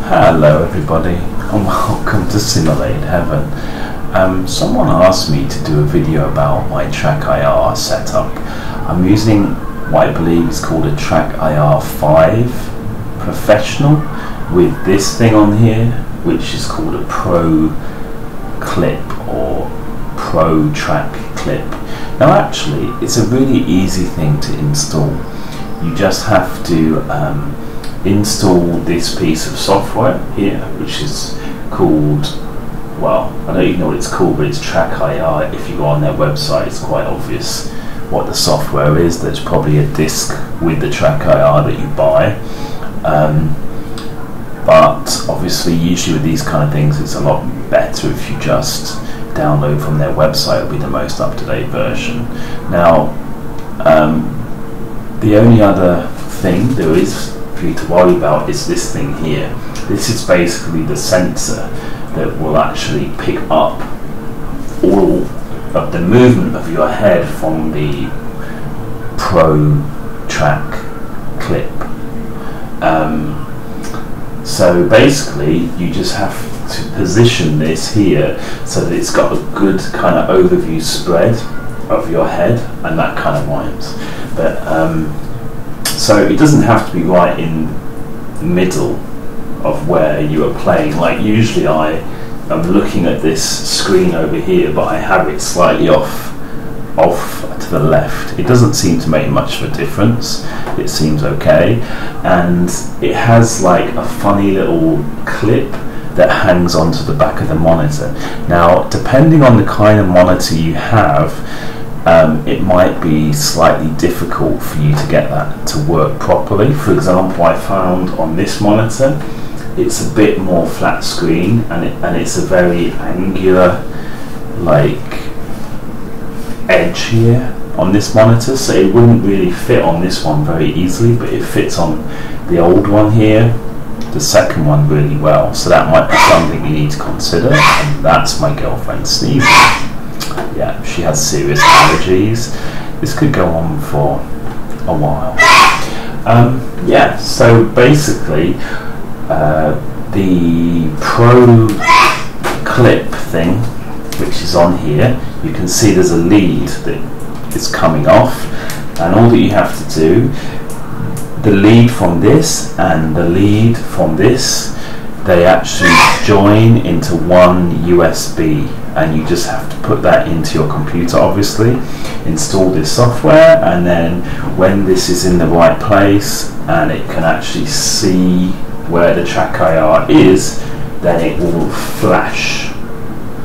Hello everybody and welcome to Simulate Heaven. Someone asked me to do a video about my Track IR setup. I'm using what I believe is called a Track IR 5 Professional with this thing on here, which is called a Pro Clip or Pro Track Clip. Now actually it's a really easy thing to install. You just have to install this piece of software here, which is called, well, I don't even know what it's called, but it's Track IR. If you go on their website, it's quite obvious what the software is. There's probably a disc with the Track IR that you buy, but obviously usually with these kind of things it's a lot better if you just download from their website. It'll be the most up-to-date version. Now the only other thing there is for you to worry about is this thing here. This is basically the sensor that will actually pick up all of the movement of your head from the Pro Track Clip. So basically you just have to position this here so that it's got a good kind of overview spread of your head, and that kind of rhymes. But so it doesn't have to be right in the middle of where you are playing. Like usually I'm looking at this screen over here, but I have it slightly off to the left. It doesn't seem to make much of a difference. It seems okay, and it has like a funny little clip that hangs onto the back of the monitor. Now depending on the kind of monitor you have, it might be slightly difficult for you to get that to work properly. For example, I found on this monitor it's a bit more flat screen, and it's a very angular like edge here on this monitor, so it wouldn't really fit on this one very easily, but it fits on the old one here, the second one, really well. So that might be something you need to consider. And that's my girlfriend sneezing. Yeah, she has serious allergies. This could go on for a while. Yeah, so basically the Pro Clip thing, which is on here, you can see there's a lead that is coming off, and all that you have to do, the lead from this and the lead from this, they actually join into one USB, and you just have to put that into your computer, obviously, install this software, and then when this is in the right place and it can actually see where the Track IR is, then it will flash,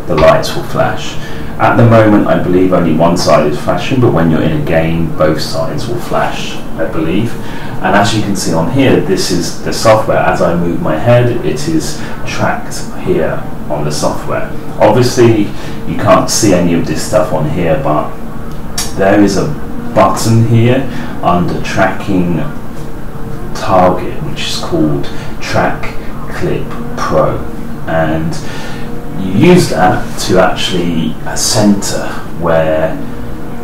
the lights will flash. At the moment I believe only one side is flashing, but when you're in a game both sides will flash, I believe. And as you can see on here, this is the software. As I move my head, it is tracked here on the software. Obviously you can't see any of this stuff on here, but there is a button here under tracking target which is called Track Clip Pro, and you use that to actually center where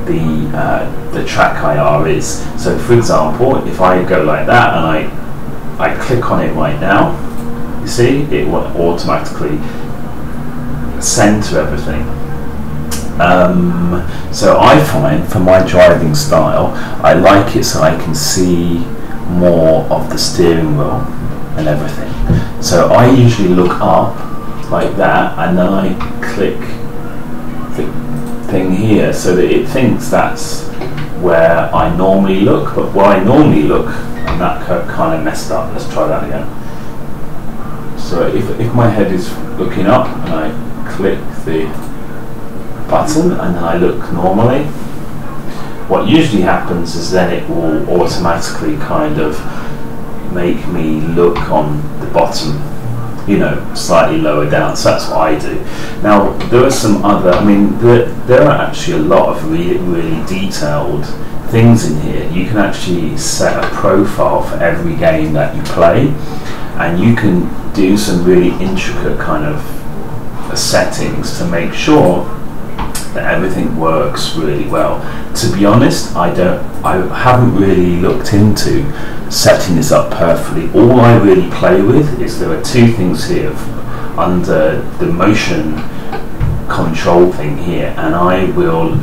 the Track IR is. So for example, if I go like that and I click on it right now, you see it will automatically center everything. So I find for my driving style, I like it so I can see more of the steering wheel and everything. So I usually look up like that, and then I click the thing here so that it thinks that's where I normally look. But where I normally look, and that kind of messed up. Let's try that again. So if my head is looking up and I click the button and then I look normally, what usually happens is then it will automatically kind of make me look on the bottom, you know, slightly lower down. So that's what I do. Now there are some other, I mean there are actually a lot of really detailed things in here. You can actually set a profile for every game that you play, and you can do some really intricate kind of settings to make sure that everything works really well. To be honest, I haven't really looked into setting this up perfectly. All I really play with is there are two things here under the motion control thing here, and I will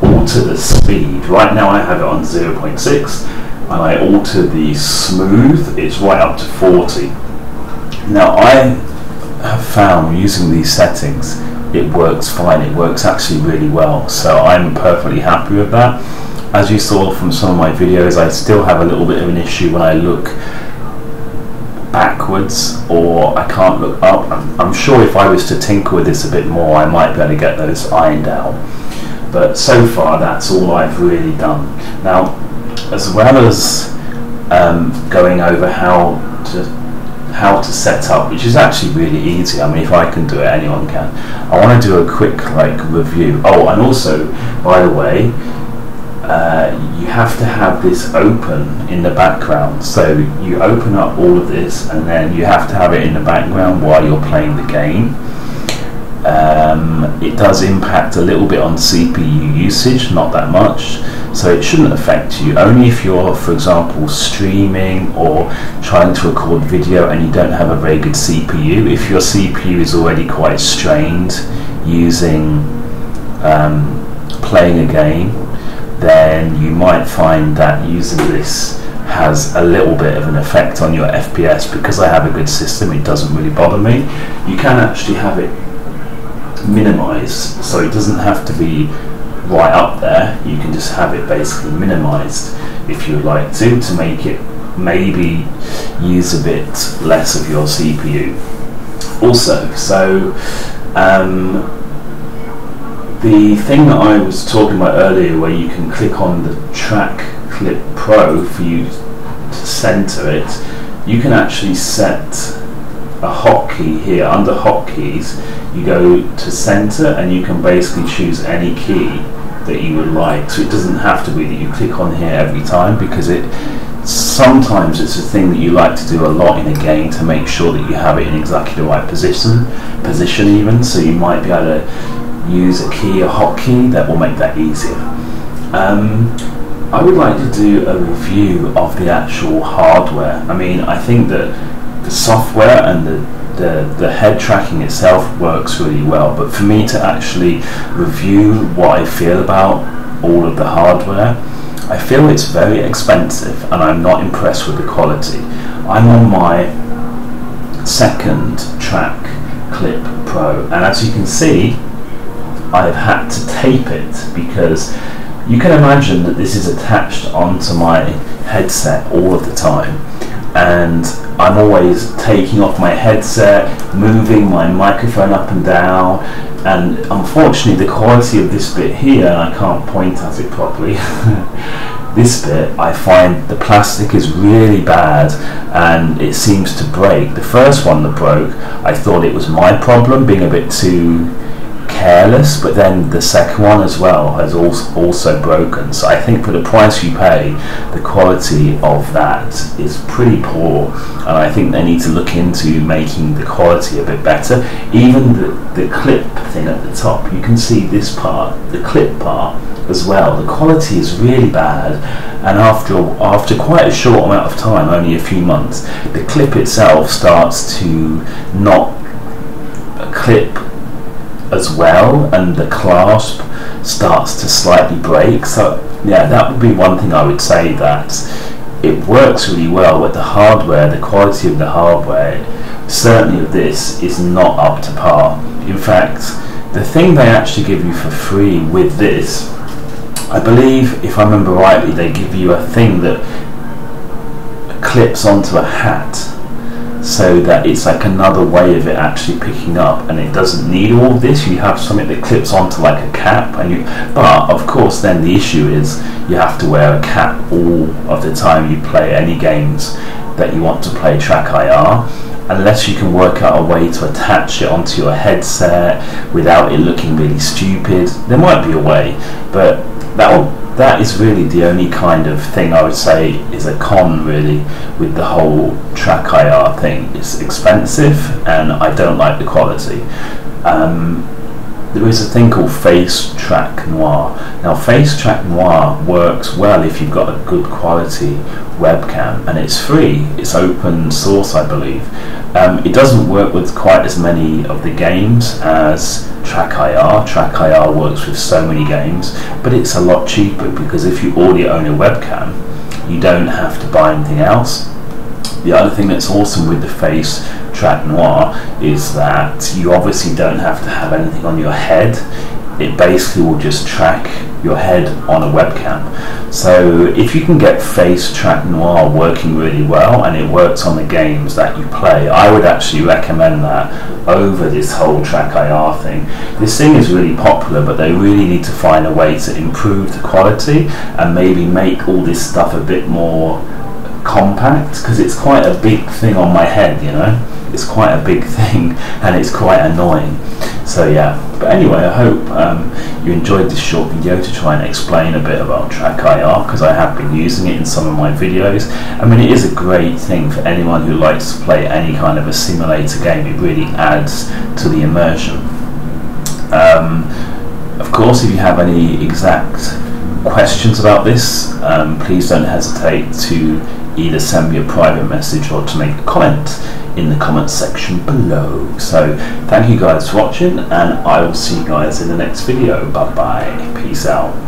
alter the speed. Right now I have it on 0.6, and I alter the smooth, it's right up to 40. Now I have found using these settings it works fine, it works actually really well, so I'm perfectly happy with that. As you saw from some of my videos, I still have a little bit of an issue when I look backwards or I can't look up. I'm sure if I was to tinker with this a bit more I might be able to get those ironed out, but so far that's all I've really done. Now, as well as going over how to set up, which is actually really easy, I mean if I can do it anyone can, I want to do a quick review. Oh, and also by the way, you have to have this open in the background, so you open up all of this and then you have to have it in the background while you're playing the game. It does impact a little bit on CPU usage, not that much, so it shouldn't affect you. Only if you're, for example, streaming or trying to record video and you don't have a very good CPU. If your CPU is already quite strained using playing a game, then you might find that using this has a little bit of an effect on your FPS. Because I have a good system, it doesn't really bother me. You can actually have it minimized, so it doesn't have to be right up there. You can just have it basically minimized if you would like to make it maybe use a bit less of your CPU also. So the thing that I was talking about earlier, where you can click on the Track Clip Pro for you to center it, you can actually set a hotkey here. Under hotkeys you go to center and you can basically choose any key that you would like, so it doesn't have to be that you click on here every time, because sometimes it's a thing that you like to do a lot in a game to make sure that you have it in exactly the right position even, so you might be able to use a key, a hotkey that will make that easier. I would like to do a review of the actual hardware. I mean, I think that the software and the head tracking itself works really well, but for me to actually review what I feel about all of the hardware, I feel it's very expensive and I'm not impressed with the quality. I'm on my second Track Clip Pro, and as you can see I've had to tape it, because you can imagine that this is attached onto my headset all of the time, and I'm always taking off my headset, moving my microphone up and down, and unfortunately the quality of this bit here, and I can't point at it properly, this bit, I find the plastic is really bad and it seems to break. The first one that broke, I thought it was my problem being a bit too careless, but then the second one as well has also broken. So I think for the price you pay, the quality of that is pretty poor, and I think they need to look into making the quality a bit better. Even the clip thing at the top, you can see this part, the clip part as well, the quality is really bad, and after quite a short amount of time, only a few months, the clip itself starts to not clip as well, and the clasp starts to slightly break. So yeah, that would be one thing I would say, that it works really well, but the hardware, the quality of the hardware, certainly of this, is not up to par. In fact, the thing they actually give you for free with this, I believe, if I remember rightly, they give you a thing that clips onto a hat, so that it's like another way of it actually picking up, and it doesn't need all of this. You have something that clips onto like a cap, but of course then the issue is you have to wear a cap all of the time you play any games that you want to play Track IR, unless you can work out a way to attach it onto your headset without it looking really stupid. There might be a way, but that is really the only kind of thing I would say is a con really with the whole Track IR thing. It's expensive and I don't like the quality. there is a thing called Face Track Noir. Now Face Track Noir works well if you've got a good quality webcam, and it's free, it's open source I believe. It doesn't work with quite as many of the games as TrackIR. TrackIR works with so many games, but it's a lot cheaper because if you already own a webcam, you don't have to buy anything else. The other thing that's awesome with the Face Track Noir is that you obviously don't have to have anything on your head. It basically will just track your head on a webcam. So if you can get Face Track Noir working really well and it works on the games that you play, I would actually recommend that over this whole TrackIR thing. This thing is really popular, but they really need to find a way to improve the quality and maybe make all this stuff a bit more compact, because it's quite a big thing on my head, you know. It's quite a big thing and it's quite annoying. So yeah, but anyway, I hope you enjoyed this short video to try and explain a bit about TrackIR, because I have been using it in some of my videos. I mean, it is a great thing for anyone who likes to play any kind of a simulator game. It really adds to the immersion. Of course, if you have any exact questions about this, please don't hesitate to either send me a private message or to make a comment in the comment section below. So thank you guys for watching, and I will see you guys in the next video. Bye bye, peace out.